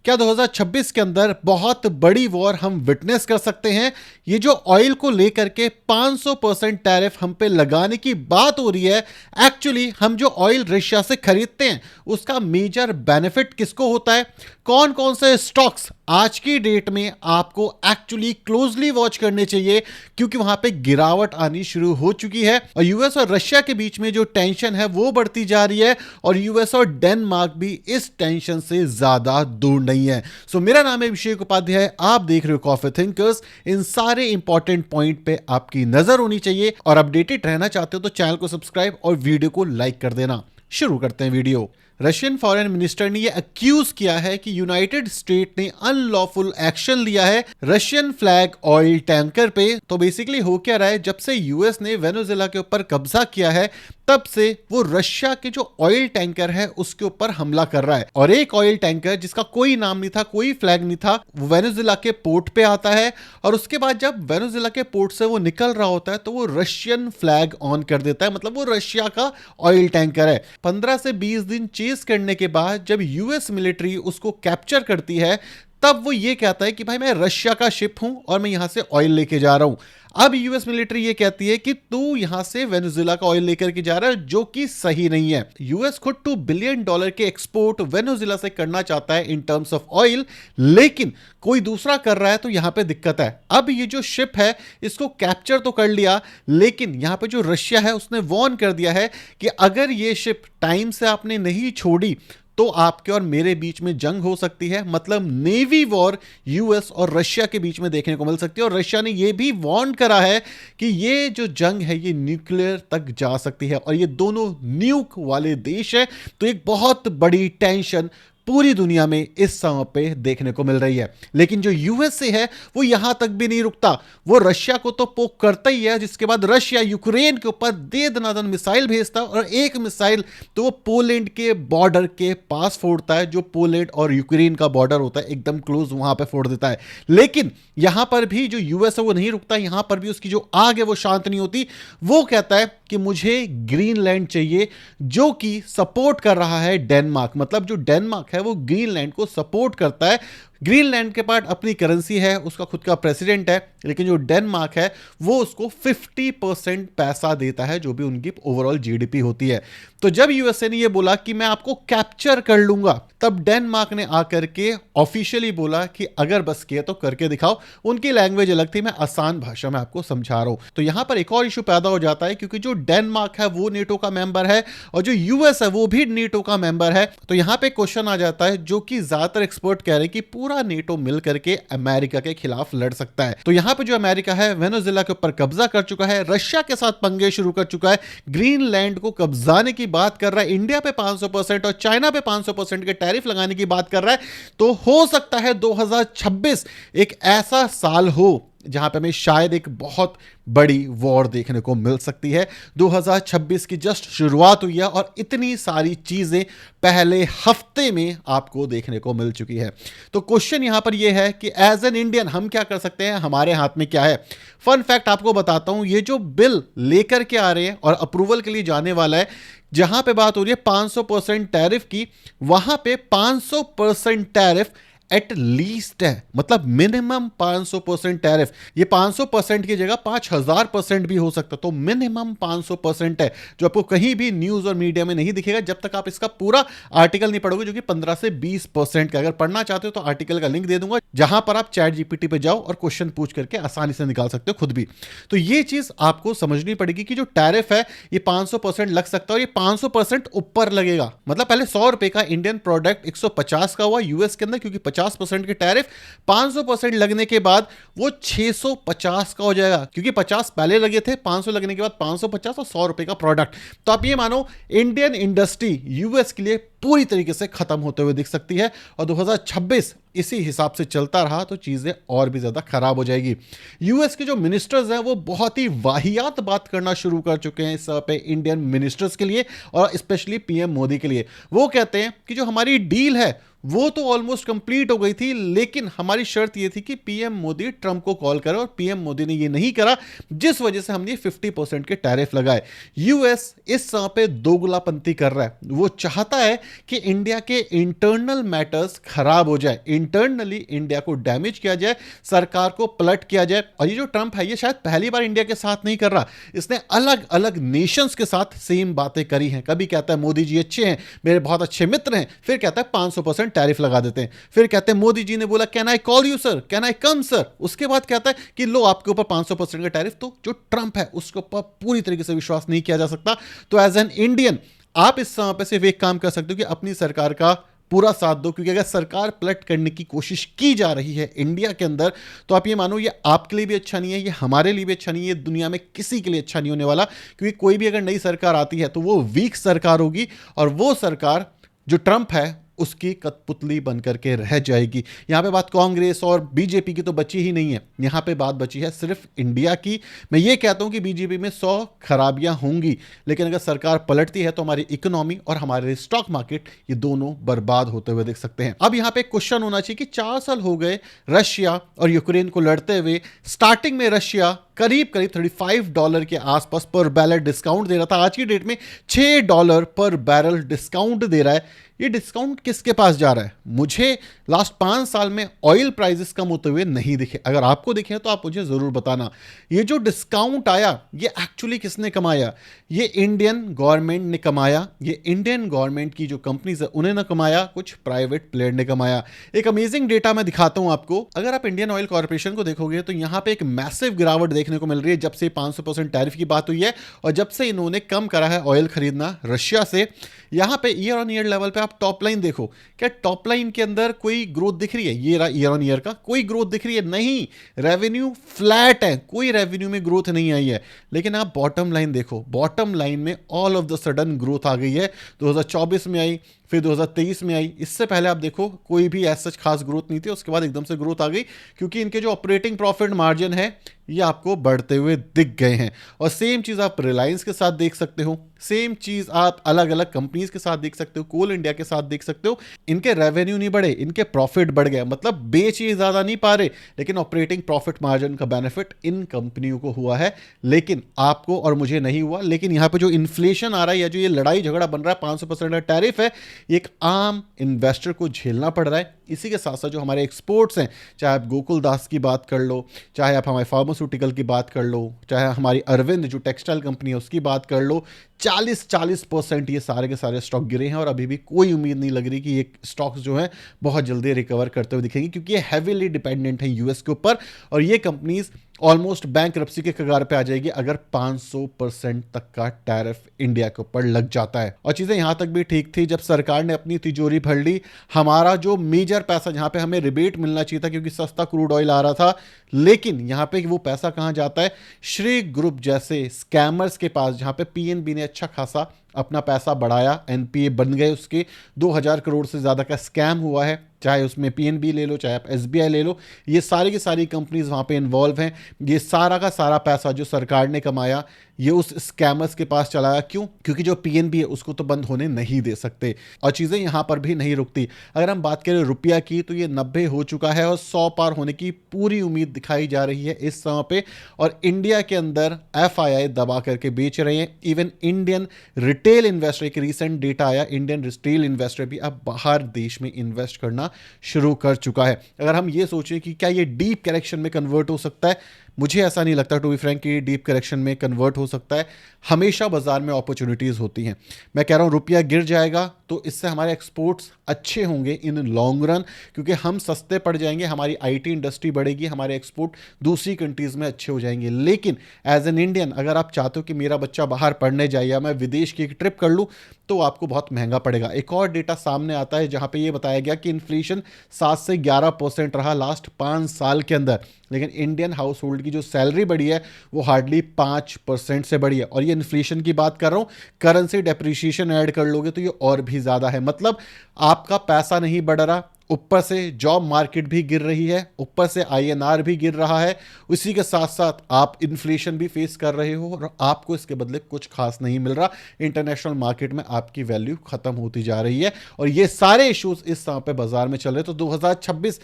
क्या 2026 के अंदर बहुत बड़ी वॉर हम विटनेस कर सकते हैं? ये जो ऑयल को लेकर के 500% टैरिफ हम पे लगाने की बात हो रही है, एक्चुअली हम जो ऑयल रशिया से खरीदते हैं उसका मेजर बेनिफिट किसको होता है? कौन कौन से स्टॉक्स आज की डेट में आपको एक्चुअली क्लोजली वॉच करने चाहिए, क्योंकि वहां पे गिरावट आनी शुरू हो चुकी है और यूएस और रशिया के बीच में जो टेंशन है वो बढ़ती जा रही है और यूएस और डेनमार्क भी इस टेंशन से ज्यादा दूर नहीं है। सो मेरा नाम है अभिषेक उपाध्याय, आप देख रहे हो कॉफी थिंकर्स। इन सारे इंपॉर्टेंट पॉइंट पे आपकी नजर होनी चाहिए और अपडेटेड रहना चाहते हो तो चैनल को सब्सक्राइब और वीडियो को लाइक कर देना। शुरू करते हैं वीडियो। रशियन फॉरेन मिनिस्टर ने यह अक्यूज किया है कि यूनाइटेड स्टेट ने अनलॉफुल एक्शन लिया है रशियन फ्लैग ऑयल टैंकर पे। तो बेसिकली हो क्या रहा है, जब से यूएस ने वेनेजुएला के ऊपर कब्जा किया है तब से वो रशिया के जो ऑयल टैंकर है उसके ऊपर हमला कर रहा है। और एक ऑयल टैंकर जिसका कोई नाम नहीं था, कोई फ्लैग नहीं था, वो वेनेजुएला के पोर्ट पे आता है और उसके बाद जब वेनेजुएला के पोर्ट से वो निकल रहा होता है तो वो रशियन फ्लैग ऑन कर देता है, मतलब वो रशिया का ऑयल टैंकर है। 15 से 20 दिन चेस करने के बाद जब यूएस मिलिट्री उसको कैप्चर करती है तब वो ये कहता है कि भाई मैं रशिया का शिप हूं और मैं यहां से ऑयल लेके जा रहा हूं। अब यूएस मिलिट्री ये कहती है कि तू यहां से वेनेजुएला का ऑयल लेकर के जा रहा है, जो कि सही नहीं है। यूएस खुद $2 बिलियन के एक्सपोर्ट वेनेजुएला से करना चाहता है इन टर्म्स ऑफ ऑयल, लेकिन कोई दूसरा कर रहा है तो यहां पे दिक्कत है। अब ये जो शिप है इसको कैप्चर तो कर लिया, लेकिन यहां पे जो रशिया है उसने वार्न कर दिया है कि अगर ये शिप टाइम से आपने नहीं छोड़ी तो आपके और मेरे बीच में जंग हो सकती है। मतलब नेवी वॉर यूएस और रशिया के बीच में देखने को मिल सकती है। और रशिया ने यह भी वार्न करा है कि ये जो जंग है ये न्यूक्लियर तक जा सकती है और ये दोनों न्यूक वाले देश है। तो एक बहुत बड़ी टेंशन पूरी दुनिया में इस समय पे देखने को मिल रही है। लेकिन जो यूएसए है वो यहां तक भी नहीं रुकता, वो रशिया को तो पोक करता ही है, जिसके बाद रशिया यूक्रेन के ऊपर दे दनादन मिसाइल भेजता है और एक मिसाइल तो वो पोलैंड के बॉर्डर के पास फोड़ता है। जो पोलैंड और यूक्रेन का बॉर्डर होता है एकदम क्लोज, वहां पे फोड़ देता है। लेकिन यहां पर भी जो यूएस है वो नहीं रुकता, यहां पर भी उसकी जो आग है वो शांत नहीं होती। वो कहता है कि मुझे ग्रीनलैंड चाहिए, जो कि सपोर्ट कर रहा है डेनमार्क। मतलब जो डेनमार्क है वो ग्रीनलैंड को सपोर्ट करता है। ग्रीनलैंड के पास अपनी करेंसी है, उसका खुद का प्रेसिडेंट है, लेकिन जो डेनमार्क है वो उसको 50% पैसा देता है, जो भी उनकी ओवरऑल जीडीपी होती है। तो जब यूएसए ने ये बोला कि मैं आपको कैप्चर कर लूंगा, तब डेनमार्क ने आकर के ऑफिशियली बोला कि अगर बस किया तो करके दिखाओ। उनकी लैंग्वेज अलग थी, मैं आसान भाषा में आपको समझा रहा हूं। तो यहां पर एक और इशू पैदा हो जाता है, क्योंकि जो डेनमार्क है वो नेटो का मेंबर है और जो यूएस है वो भी नेटो का मेंबर है। तो यहां पे क्वेश्चन आ जाता है, जो कि ज्यादातर एक्सपर्ट कह रहे हैं कि पूरा नेटो मिल करके अमेरिका के खिलाफ लड़ सकता है। तो यहां पे जो अमेरिका है वेनेजुएला के ऊपर कब्जा कर चुका है, रशिया के साथ पंगे शुरू कर चुका है, ग्रीनलैंड को कब्जाने की बात कर रहा है, इंडिया पे 500% और चाइना पे 500% के टैरिफ लगाने की बात कर रहा है। तो हो सकता है 2026 एक ऐसा साल हो जहां पे हमें शायद एक बहुत बड़ी वॉर देखने को मिल सकती है। 2026 की जस्ट शुरुआत हुई है और इतनी सारी चीजें पहले हफ्ते में आपको देखने को मिल चुकी है। तो क्वेश्चन यहां पर यह है कि एज एन इंडियन हम क्या कर सकते हैं, हमारे हाथ में क्या है। फन फैक्ट आपको बताता हूं, ये जो बिल लेकर के आ रहे हैं और अप्रूवल के लिए जाने वाला है, जहां पे बात हो रही है 500% टैरिफ की, वहां पे 500% टैरिफ एट लीस्ट है, मतलब मिनिमम 500% टैरिफ। ये 500% की जगह 5000% भी हो सकता, तो मिनिमम 500% है, जो आपको कहीं भी न्यूज और मीडिया में नहीं दिखेगा जब तक आप इसका पूरा आर्टिकल नहीं पढ़ोगे, जो कि 15 से 20% का। अगर पढ़ना चाहते हो तो आर्टिकल का लिंक दे दूंगा, जहां पर आप चैट जीपीटी पे जाओ और क्वेश्चन पूछ करके आसानी से निकाल सकते हो खुद भी। तो ये चीज आपको समझनी पड़ेगी कि जो टैरिफ है ये 500% लग सकता है और ये 500% ऊपर लगेगा। मतलब पहले 100 रुपए का इंडियन प्रोडक्ट 150 का हुआ यूएस के अंदर, क्योंकि 50% के टैरिफ, 500% लगने के बाद वो 650 का हो जाएगा, क्योंकि 50 पहले लगे थे, 500 लगने के बाद 550 और 100 रुपए का प्रोडक्ट। तो आप ये मानो इंडियन इंडस्ट्री यूएस के लिए पूरी तरीके से खत्म होते हुए दिख सकती है और 2026 इसी हिसाब से चलता रहा तो चीजें और भी ज्यादा खराब हो जाएगी। यूएस के जो मिनिस्टर्स हैं वो बहुत ही वाहियात बात करना शुरू कर चुके हैं इस पे इंडियन मिनिस्टर्स के लिए और स्पेशली पीएम मोदी के लिए। वो कहते हैं कि जो हमारी डील है वो तो ऑलमोस्ट कंप्लीट हो गई थी, लेकिन हमारी शर्त ये थी कि पीएम मोदी ट्रंप को कॉल करे, और पीएम मोदी ने ये नहीं करा, जिस वजह से हमने 50% के टैरिफ लगाए। यूएस इस समय पे दोगलापंती कर रहा है। वो चाहता है कि इंडिया के इंटरनल मैटर्स खराब हो जाए, इंटरनली इंडिया को डैमेज किया जाए, सरकार को पलट किया जाए। और ये जो ट्रंप है, ये शायद पहली बार इंडिया के साथ नहीं कर रहा, इसने अलग अलग नेशंस के साथ सेम बातें करी हैं। कभी कहता है मोदी जी अच्छे हैं, मेरे बहुत अच्छे मित्र हैं, फिर कहता है 500% टैरिफ लगा देते हैं, फिर कहते हैं मोदी जी ने बोला can I call you sir, can I come sir, उसके बाद कहता है कि लो आपके ऊपर 500% का टैरिफ। तो जो ट्रंप है उसके ऊपर पूरी तरीके से विश्वास नहीं किया जा सकता। तो एज एन इंडियन आप इस समय पे सिर्फ एक काम कर सकते हो कि अपनी सरकार का पूरा साथ दो, क्योंकि अगर सरकार पलट करने की कोशिश की जा रही है इंडिया के अंदर, तो आप ये मानो ये आपके लिए भी अच्छा नहीं है, ये हमारे लिए भी अच्छा नहीं है, दुनिया में किसी के लिए अच्छा नहीं होने वाला। क्योंकि कोई भी अगर नई सरकार आती है तो वो वीक सरकार होगी, और वो सरकार जो ट्रंप है उसकी कठपुतली बन करके रह जाएगी। यहां पे बात कांग्रेस और बीजेपी की तो बची ही नहीं है, यहां पे बात बची है सिर्फ इंडिया की। मैं ये कहता हूं कि बीजेपी में 100 खराबियां होंगी, लेकिन अगर सरकार पलटती है तो हमारी इकोनॉमी और हमारे स्टॉक मार्केट ये दोनों बर्बाद होते हुए देख सकते हैं। अब यहां पे क्वेश्चन होना चाहिए कि 4 साल हो गए रशिया और यूक्रेन को लड़ते हुए। स्टार्टिंग में रशिया करीब करीब $35 के आसपास पर बैरल डिस्काउंट दे रहा था, आज की डेट में $6 पर बैरल डिस्काउंट दे रहा है। ये डिस्काउंट किसके पास जा रहा है? मुझे लास्ट 5 साल में ऑयल प्राइसेस कम होते हुए नहीं दिखे। अगर आपको दिखे तो आप मुझे जरूर बताना। ये जो डिस्काउंट आया ये एक्चुअली किसने कमाया? ये इंडियन गवर्नमेंट ने कमाया। ये इंडियन गवर्नमेंट की जो कंपनीज है उन्हें ना कमाया, कुछ प्राइवेट प्लेयर ने कमाया। एक अमेजिंग डेटा मैं दिखाता हूं आपको। अगर आप इंडियन ऑयल कॉर्पोरेशन को देखोगे तो यहां पे एक मैसिव गिरावट देखने को मिल रही है जब से 500% टैरिफ की बात हुई है और जब से इन्होंने कम करा है ऑयल खरीदना रशिया से। यहां पे ईयर ऑन ईयर लेवल पे आप टॉप लाइन देखो, क्या टॉप लाइन के अंदर कोई ग्रोथ दिख रही है? ये रहा ईयर ऑन ईयर का, कोई ग्रोथ दिख रही है? नहीं, रेवेन्यू फ्लैट है, कोई रेवेन्यू में ग्रोथ नहीं आई है। लेकिन आप बॉटम लाइन देखो, बॉटम लाइन में all of the sudden growth आ गई है। 2024 में आई, फिर 2023 में आई। इससे पहले आप देखो कोई भी ऐसा खास ग्रोथ नहीं थी, उसके बाद एकदम से ग्रोथ आ गई क्योंकि इनके जो ऑपरेटिंग प्रॉफिट मार्जिन है ये आपको बढ़ते हुए दिख गए हैं। और सेम चीज आप रिलायंस के साथ देख सकते हो, सेम चीज आप अलग अलग कंपनीज के साथ देख सकते हो, कोल इंडिया के साथ देख सकते हो। इनके रेवेन्यू नहीं बढ़े, इनके प्रॉफिट बढ़ गए। मतलब बेच ये ज्यादा नहीं पा रहे, लेकिन ऑपरेटिंग प्रॉफिट मार्जिन का बेनिफिट इन कंपनियों को हुआ है, लेकिन आपको और मुझे नहीं हुआ। लेकिन यहां पे जो इन्फ्लेशन आ रहा है या जो ये लड़ाई झगड़ा बन रहा है, 500% का टैरिफ है, एक आम इन्वेस्टर को झेलना पड़ रहा है। इसी के साथ साथ जो हमारे एक्सपोर्ट्स हैं, चाहे आप गोकुल दास की बात कर लो, चाहे आप हमारे फार्मास्यूटिकल की बात कर लो, चाहे हमारी अरविंद जो टेक्सटाइल कंपनी है उसकी बात कर लो, 40% ये सारे के सारे स्टॉक गिरे हैं। और अभी भी कोई उम्मीद नहीं लग रही कि ये स्टॉक्स जो हैं बहुत जल्दी रिकवर करते हुए दिखेंगे, क्योंकि ये हैवीली डिपेंडेंट है यूएस के ऊपर। और ये कंपनीज ऑलमोस्ट बैंकरप्सी के कगार पे आ जाएगी अगर 500% तक का टैरिफ इंडिया के ऊपर लग जाता है। और चीजें यहां तक भी ठीक थी जब सरकार ने अपनी तिजोरी भर ली। हमारा जो मेजर पैसा, जहां पे हमें रिबेट मिलना चाहिए था क्योंकि सस्ता क्रूड ऑयल आ रहा था, लेकिन यहां पे वो पैसा कहां जाता है? श्री ग्रुप जैसे स्कैमर्स के पास, जहां पे पीएनबी ने अच्छा खासा अपना पैसा बढ़ाया, एनपीए बन गए उसके। 2000 करोड़ से ज्यादा का स्कैम हुआ है, चाहे उसमें पीएनबी ले लो, चाहे आप एसबीआई ले लो, ये सारी की सारी कंपनीज वहां पे इन्वॉल्व हैं। ये सारा का सारा पैसा जो सरकार ने कमाया ये उस स्कैमर्स के पास चला गया। क्यों? क्योंकि जो पीएनबी है उसको तो बंद होने नहीं दे सकते। और चीजें यहां पर भी नहीं रुकती। अगर हम बात करें रुपया की तो ये 90 हो चुका है और 100 पार होने की पूरी उम्मीद दिखाई जा रही है इस समय पे। और इंडिया के अंदर एफआईआई दबा करके बेच रहे हैं। इवन इंडियन रिटेल इन्वेस्टर, एक रिसेंट डेटा आया, इंडियन रिटेल इन्वेस्टर भी अब बाहर देश में इन्वेस्ट करना शुरू कर चुका है। अगर हम ये सोचें कि क्या ये डीप करेक्शन में कन्वर्ट हो सकता है, मुझे ऐसा नहीं लगता टू बी फ्रैंक कि डीप करेक्शन में कन्वर्ट हो सकता है। हमेशा बाजार में अपॉर्चुनिटीज होती हैं। मैं कह रहा हूं रुपया गिर जाएगा तो इससे हमारे एक्सपोर्ट्स अच्छे होंगे इन लॉन्ग रन, क्योंकि हम सस्ते पड़ जाएंगे, हमारी आईटी इंडस्ट्री बढ़ेगी, हमारे एक्सपोर्ट दूसरी कंट्रीज में अच्छे हो जाएंगे। लेकिन एज एन इंडियन अगर आप चाहते हो कि मेरा बच्चा बाहर पढ़ने जाए या मैं विदेश की एक ट्रिप कर लूं, तो आपको बहुत महंगा पड़ेगा। एक और डेटा सामने आता है जहां पे ये बताया गया कि इन्फ्लेशन 7 से 11% रहा लास्ट 5 साल के अंदर, लेकिन इंडियन हाउस होल्ड की जो सैलरी बढ़ी है वो हार्डली 5% से बढ़ी है। और ये इन्फ्लेशन की बात कर रहा हूं, करेंसी डेप्रिसिएशन ऐड कर लोगे तो ये और भी ज्यादा है। मतलब आपका पैसा नहीं बढ़ रहा, ऊपर से जॉब मार्केट भी गिर रही है, ऊपर से आईएनआर भी गिर रहा है, उसी के साथ साथ आप इन्फ्लेशन भी फेस कर रहे हो और आपको इसके बदले कुछ खास नहीं मिल रहा। इंटरनेशनल मार्केट में आपकी वैल्यू खत्म होती जा रही है और ये सारे इश्यूज इस समय पे बाजार में चल रहे हैं। तो 2026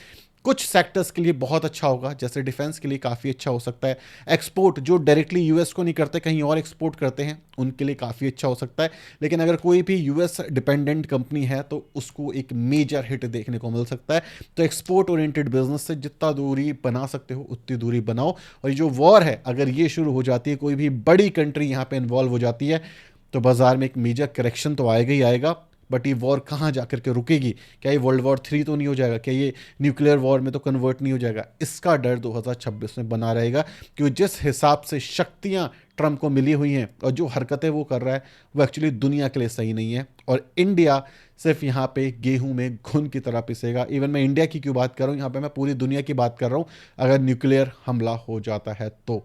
कुछ सेक्टर्स के लिए बहुत अच्छा होगा, जैसे डिफेंस के लिए काफ़ी अच्छा हो सकता है। एक्सपोर्ट जो डायरेक्टली यूएस को नहीं करते, कहीं और एक्सपोर्ट करते हैं, उनके लिए काफ़ी अच्छा हो सकता है। लेकिन अगर कोई भी यूएस डिपेंडेंट कंपनी है तो उसको एक मेजर हिट देखने को मिल सकता है। तो एक्सपोर्ट ओरिएंटेड बिजनेस से जितना दूरी बना सकते हो उतनी दूरी बनाओ। और ये जो वॉर है, अगर ये शुरू हो जाती है, कोई भी बड़ी कंट्री यहाँ पे इन्वॉल्व हो जाती है, तो बाजार में एक मेजर करेक्शन तो आएगा ही आएगा। बट ये वॉर कहाँ जाकर के रुकेगी? क्या ये वर्ल्ड वॉर 3 तो नहीं हो जाएगा? क्या ये न्यूक्लियर वॉर में तो कन्वर्ट नहीं हो जाएगा? इसका डर 2026 में बना रहेगा, क्योंकि जिस हिसाब से शक्तियां ट्रंप को मिली हुई हैं और जो हरकतें वो कर रहा है, वो एक्चुअली दुनिया के लिए सही नहीं है। और इंडिया सिर्फ यहाँ पे गेहूं में घुन की तरह पिसेगा। इवन मैं इंडिया की क्यों बात कर रहा हूँ, यहाँ पे मैं पूरी दुनिया की बात कर रहा हूँ, अगर न्यूक्लियर हमला हो जाता है तो।